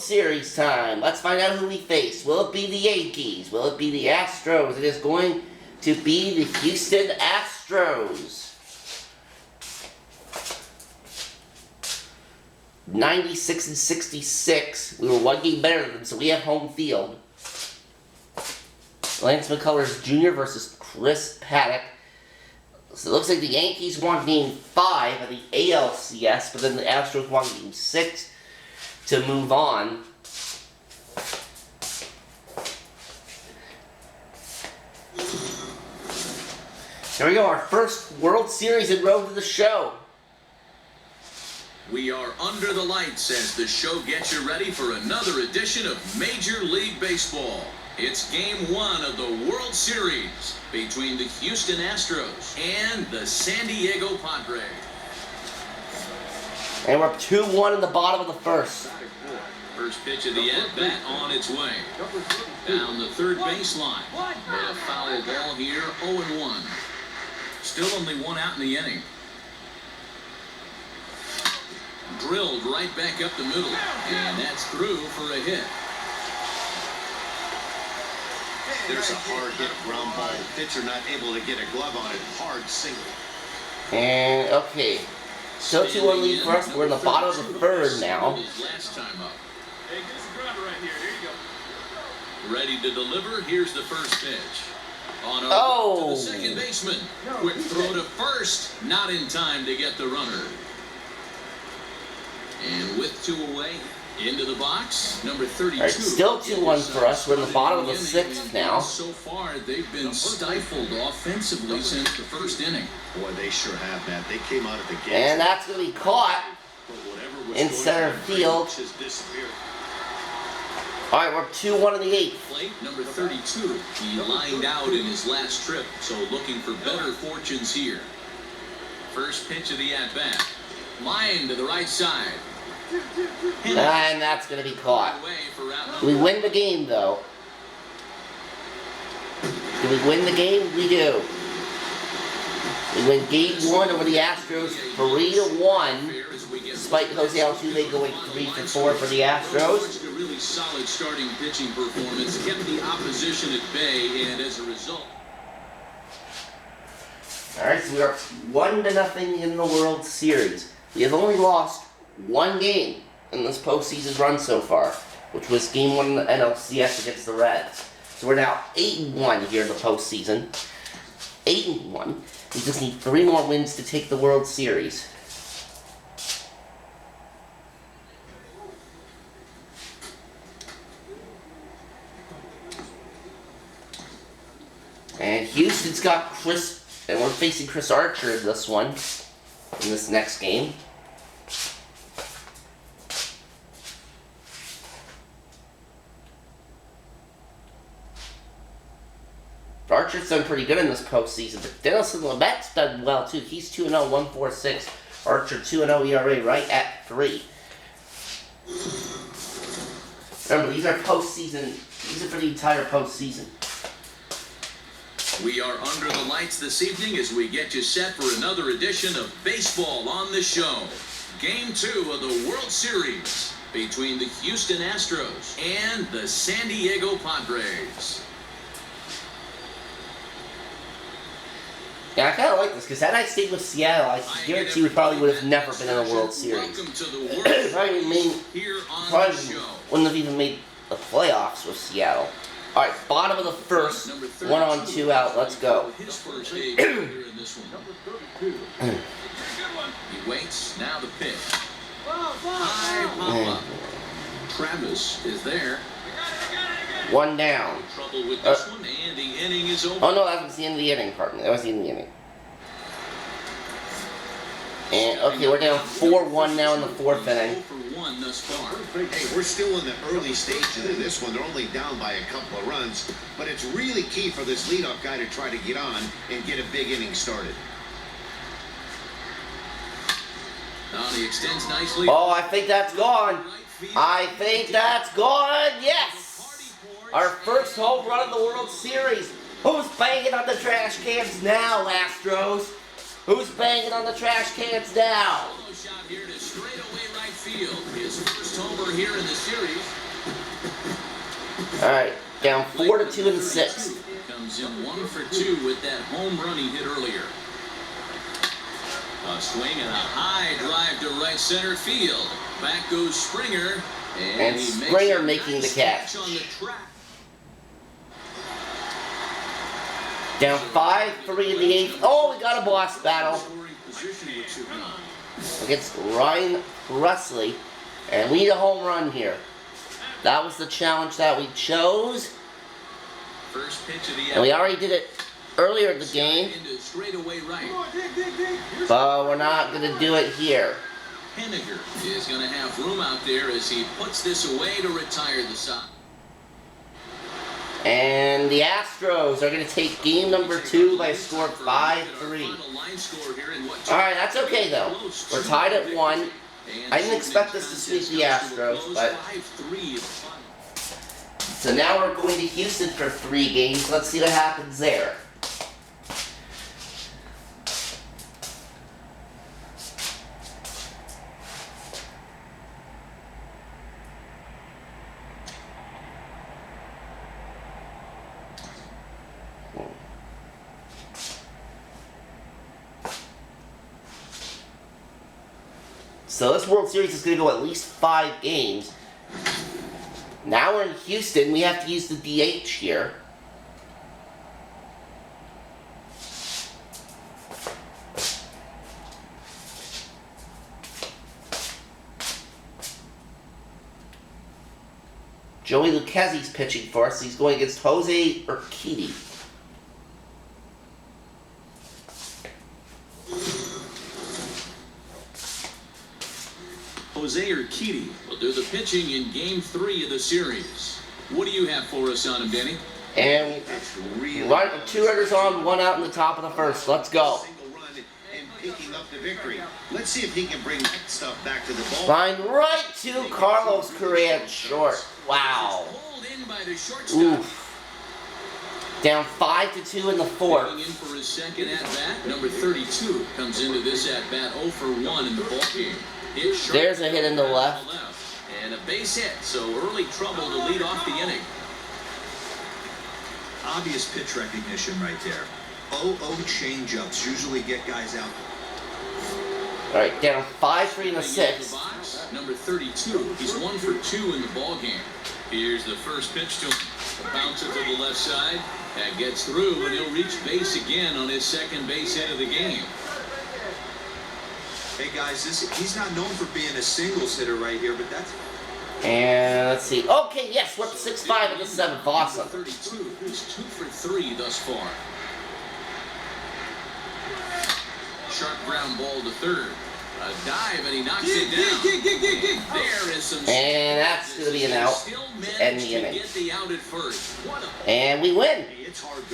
Series time. Let's find out who we face. Will it be the Yankees? Will it be the Astros? It is going to be the Houston Astros. 96 and 66. We were one game better than them, so we have home field. Lance McCullers Jr. versus Chris Paddock. So it looks like the Yankees won Game 5 of the ALCS, but then the Astros won Game 6 to move on. Here we go, our first World Series in road to the show. We are under the lights as the show gets you ready for another edition of Major League Baseball. It's Game 1 of the World Series between the Houston Astros and the San Diego Padres. And we're 2-1 in the bottom of the first. First pitch of the at-bat on its way. Down the third baseline. A foul ball here, 0-1. Still only one out in the inning. Drilled right back up the middle. And that's through for a hit. There's a hard hit ground ball. Pitcher not able to get a glove on it. Hard single. And, okay. Still 2-1 lead for us. We're in the bottom of the third now. Last time up. Hey, get us a driver right here. Here you go. Ready to deliver. Here's the first pitch. On to the second baseman. Quick throw to first. Not in time to get the runner. And with 2 away, into the box, number 32. Right, still 2-1 for us. We're in the bottom of the 6th now. So far, they've been stifled offensively since the first inning. Boy, they sure have, Matt. They came out at the gate. And that's going to be caught in center field. All right, we're 2-1 in the 8th. Plate number 32. He lined out in his last trip, so looking for better fortunes here. First pitch of the at-bat. Line to the right side. And that's going to be caught. We win the game, though. Do we win the game? We do. We win Game 1 over the Astros 3-1. Despite Jose Altuve going 3 for 4 for the Astros. A really solid starting pitching performance. Kept the opposition at bay, and as a result. Alright, so we are 1-0 in the World Series. We have only lost 1 game in this postseason run so far, which was Game 1 in the NLCS against the Reds. So we're now 8-1 here in the postseason. 8-1. We just need 3 more wins to take the World Series. And Houston's got Chris, and we're facing Chris Archer in this one, in this next game. Archer's done pretty good in this postseason, but Denison Lamet's done well too. He's 2-0, 1.46. Archer 2-0 ERA, right at 3. Remember, these are postseason. These are for the entire postseason. We are under the lights this evening as we get you set for another edition of Baseball on the Show. Game 2 of the World Series between the Houston Astros and the San Diego Padres. Yeah, I kind of like this, because had I stayed with Seattle, I guarantee we probably would have never been in a World Series. Probably wouldn't have even made the playoffs with Seattle. Alright, bottom of the first, 1 on 2 out, let's go. He waits, now the pitch. High pop-up. Travis is there. 1 down. Trouble with this one, and the inning is over. Oh no, that was the end of the inning, pardon me. That was the end of the inning. And, okay, we're down 4-1 now in the 4th inning. Hey, we're still in the early stages of this one. They're only down by a couple of runs, but it's really key for this leadoff guy to try to get on and get a big inning started. Now he extends nicely. Oh, I think that's gone. I think that's gone. Yes! Our first home run of the World Series. Who's banging on the trash cans now, Astros? Who's banging on the trash cans now? field. His first homer here in the series. All right, down 4-2 in the sixth. Comes in 1 for 2 with that home run he hit earlier. A swing and a high drive to right center field. Back goes Springer. And he Springer makes making the catch. on the track. Down 5-3 in the eighth. Oh, we got a boss battle against Ryan Presley. And we need a home run here. That was the challenge that we chose. First pitch of the And we already did it earlier in the game. Right. But we're not going to do it here. Henniger is going to have room out there as he puts this away to retire the side. And the Astros are going to take game number 2 by a score of 5-3. Alright, that's okay though. We're tied at 1. I didn't expect us to sweep the Astros, but... So now we're going to Houston for 3 games. Let's see what happens there. So this World Series is going to go at least 5 games. Now we're in Houston. We have to use the DH here. Joey Lucchesi's pitching for us. He's going against Jose Urquidy. Jose Urquidy will do the pitching in Game 3 of the series. What do you have for us on him, Denny? And right, 2 runners on, 1 out in the top of the first. Let's go. Picking up the victory. Let's see if he can bring that stuff back to the ball. Line right to Carlos Correa at short. Wow. Oof. Down 5-2 in the fourth. In for his second at bat, number 32 comes into this at bat 0 for 1 in the ballgame. There's a hit in the left. And a base hit, so early trouble to lead off the inning. Obvious pitch recognition right there. 0-0 changeups usually get guys out. Alright, down 5-3 in the sixth. Number 32, he's 1 for 2 in the ballgame. Here's the first pitch to him. A bouncer to the left side. That gets through, and he'll reach base again on his second base hit of the game. Hey guys, he's not known for being a singles hitter right here, but that's... And let's see. Okay, yes, we're 6-5 in the seventh. Awesome. 32, he's 2 for 3 thus far. Sharp ground ball to third. A dive, and he knocks it down. There is some... And that's going to be an out to end the inning. Get the out at first. And we win.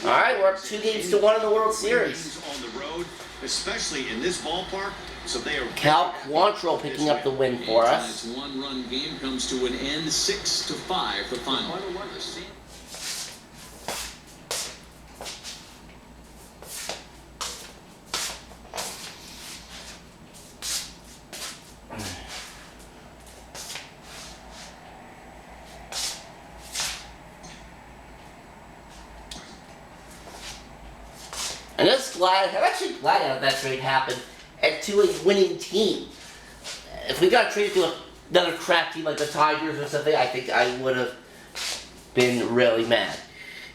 Alright, we're up 2-1 in the World Series. On the road, especially in this ballpark, so they are... Cal Quantrill picking up the win for us. Tonight's one-run game comes to an end, 6-5, the final. And I'm actually glad how that trade happened, and to a winning team. If we got traded to another crap team like the Tigers or something, I think I would have been really mad.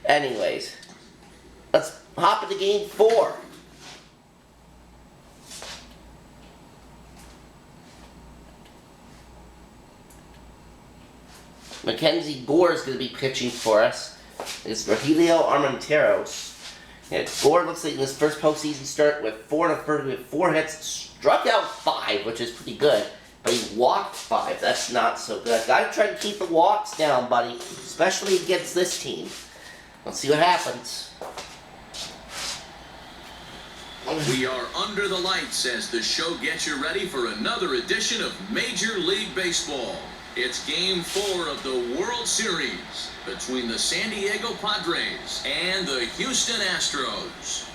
Anyways, let's hop into game 4. Mackenzie Gore is going to be pitching for us. It's Rogelio Armenteros. Yeah, Gore looks like in his first postseason start with 4 hits, struck out 5, which is pretty good, but he walked 5. That's not so good. Gotta try to keep the walks down, buddy, especially against this team. Let's see what happens. We are under the lights as the show gets you ready for another edition of Major League Baseball. It's Game 4 of the World Series between the San Diego Padres and the Houston Astros.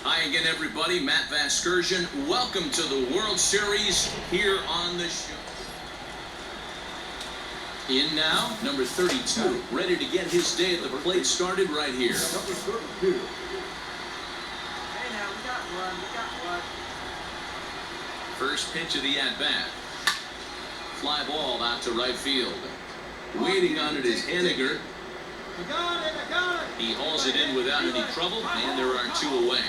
I again, everybody. Matt Vasgersian. Welcome to the World Series here on the show. In now, number 32, ready to get his day at the plate started right here. Number 32. Hey, now we got one. First pitch of the at-bat. Fly ball out to right field. Waiting on it is Henniger. I got it. He hauls it in without any trouble, and there are 2 away.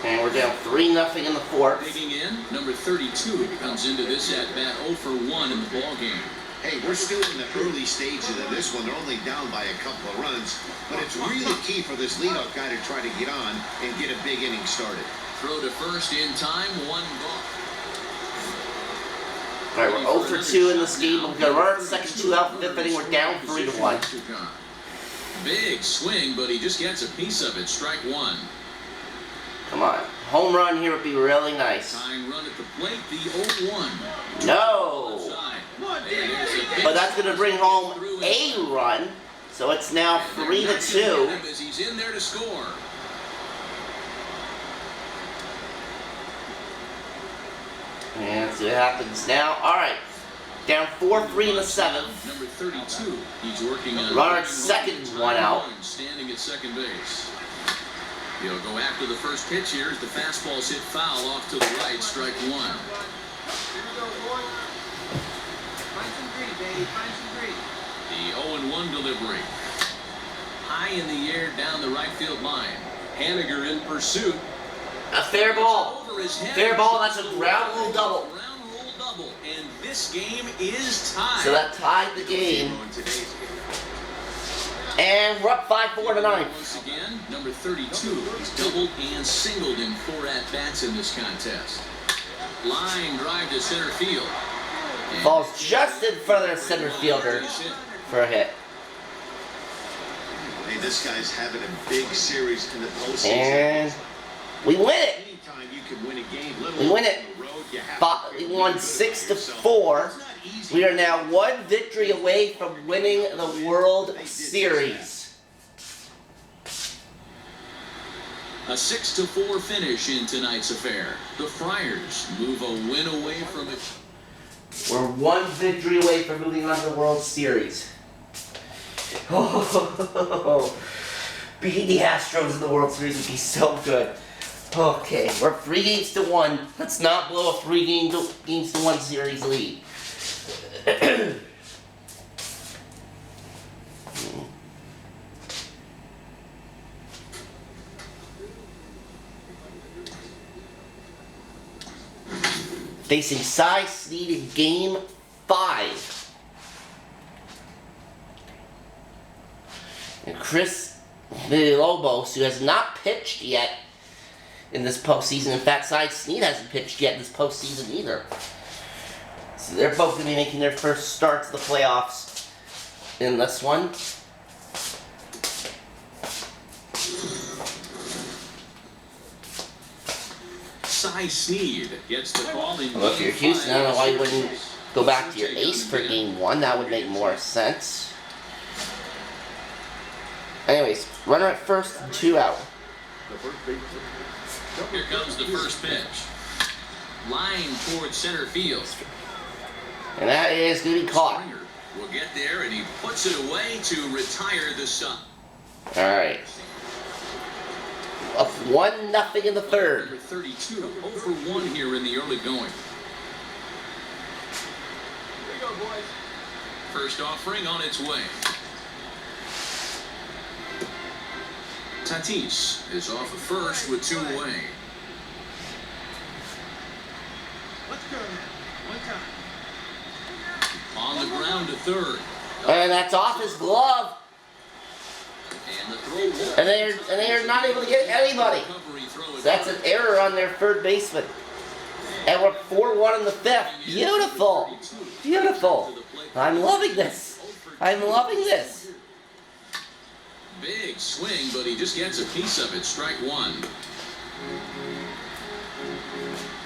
And we're down 3-0 in the fourth. Digging in, number 32 comes into this at-bat 0 for 1 in the ballgame. Hey, we're still in the early stages of this one. They're only down by a couple of runs, but it's really key for this leadoff guy to try to get on and get a big inning started. Throw to first in time, 1 ball. All right, we're 0 for 2 in this game. We're gonna run our second 2 out, 5th inning. We're down 3-1. Big swing, but he just gets a piece of it. Strike 1. Come on, home run here would be really nice. Tying run at the plate, the 0-1. No, but that's gonna bring home a run. So it's now 3-2. As he's in there to score. And see what happens now. All right, down 4-3 in the 7th. Number 32. He's working on Run our second 1 out. Standing at second base. He'll go after the first pitch here as the fastball's hit foul off to the right. Strike 1. Here we go, boy. Find some green, baby. Find some green. The 0-1 delivery. High in the air down the right field line. Henniger in pursuit. A fair ball. Over his head. Fair ball. That's a ground rule double. Ground rule double. And this game is tied. So that tied the game. And we're up 5-4 to 9. Once again, number 32. He's doubled and singled in 4 at-bats in this contest. Line drive to center field. And Falls just in front of their center fielder for a hit. Hey, this guy's having a big series in the postseason. And we win it. Anytime you can win a game, We win it. We won 6-4. We are now 1 victory away from winning the World Series. A 6-4 finish in tonight's affair. The Friars move a win away from it. We're 1 victory away from moving on to the World Series. Oh, beating the Astros in the World Series would be so good. Okay, we're 3-1. Let's not blow a 3 games to 1 series lead. Facing Cy Snead in Game 5. And Chris Villalobos, who has not pitched yet in this postseason. In fact, Cy Snead hasn't pitched yet in this postseason either. So they're both going to be making their first start to the playoffs in this one. Cy Snead gets the ball in. Well, if you're Houston, I don't know why you wouldn't go back to your ace for Game 1. That would make more sense. Anyways, runner at first and 2 out. Here comes the first pitch. Line towards center field. And that is going to be caught. Springer will get there, and he puts it away to retire the sub. Alright. Up 1-0 in the 3rd. Number 32, 0 for 1 here in the early going. Here we go, boys. First offering on its way. Tatis is off at first with 2 away. Let's go now. One time. On the ground to third. And that's off his glove. And the throw. And they're not able to get anybody. So that's an error on their third baseman. And we're 4-1 in the 5th. Beautiful. Beautiful. I'm loving this. I'm loving this. Big swing, but he just gets a piece of it. Strike 1. Here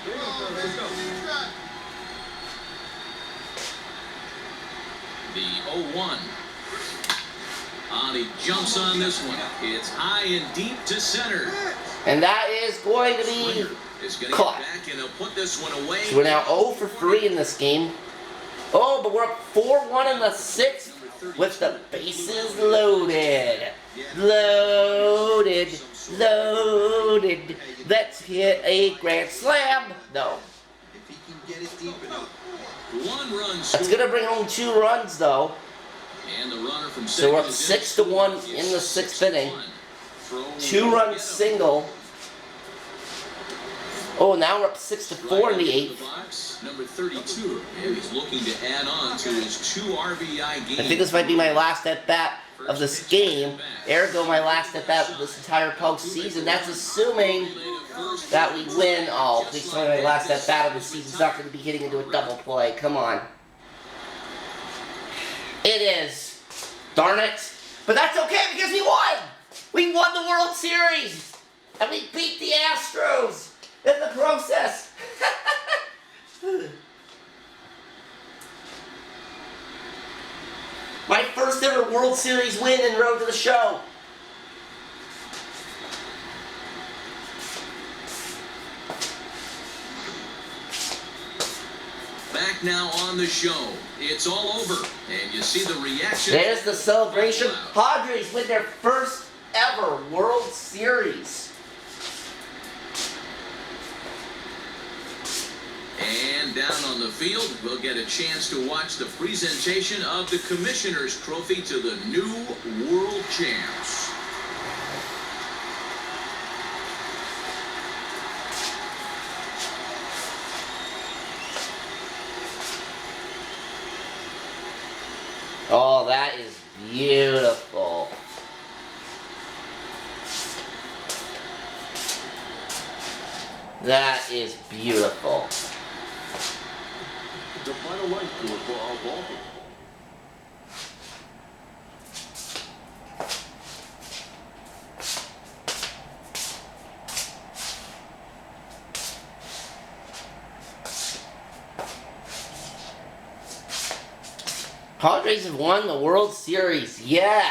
we go, let's go. The 0-1. He jumps on this one. It's high and deep to center. And that is going to be caught. Back and he'll put this one away. So we're now 0 for 3 in this game. Oh, but we're up 4-1 in the 6th with the bases loaded. Loaded. Loaded. Let's hit a grand slam. No. If he can get it deep enough. 1 run. That's going to bring home 2 runs, though. And the runner from So we're up 6-1 in the 6th inning. 2-run single. Oh, now we're up 6-4 in the 8th. Number 32, and he's looking to add on to his 2 RBI game. I think this might be my last at-bat of this game. Ergo, my last at-bat of this entire postseason. That's assuming that we win. Oh, please tell me my last at-bat of the season's not going to be hitting into a double play. Come on. It is. Darn it. But that's okay because we won! We won the World Series! And we beat the Astros in the process! My first ever World Series win and road to the show. Back now on the show. It's all over. And you see the reaction. There's the celebration. Padres win their first ever World Series. And down on the field, we'll get a chance to watch the presentation of the Commissioner's Trophy to the new World Champs. Oh, that is beautiful. That is beautiful. The final right score for our ball. Padres have won the World Series. Yeah.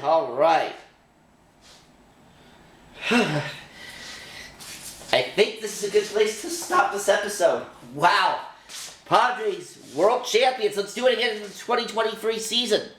All right. I think this is a good place to stop this episode. Wow. Padres, world champions. Let's do it again in the 2023 season.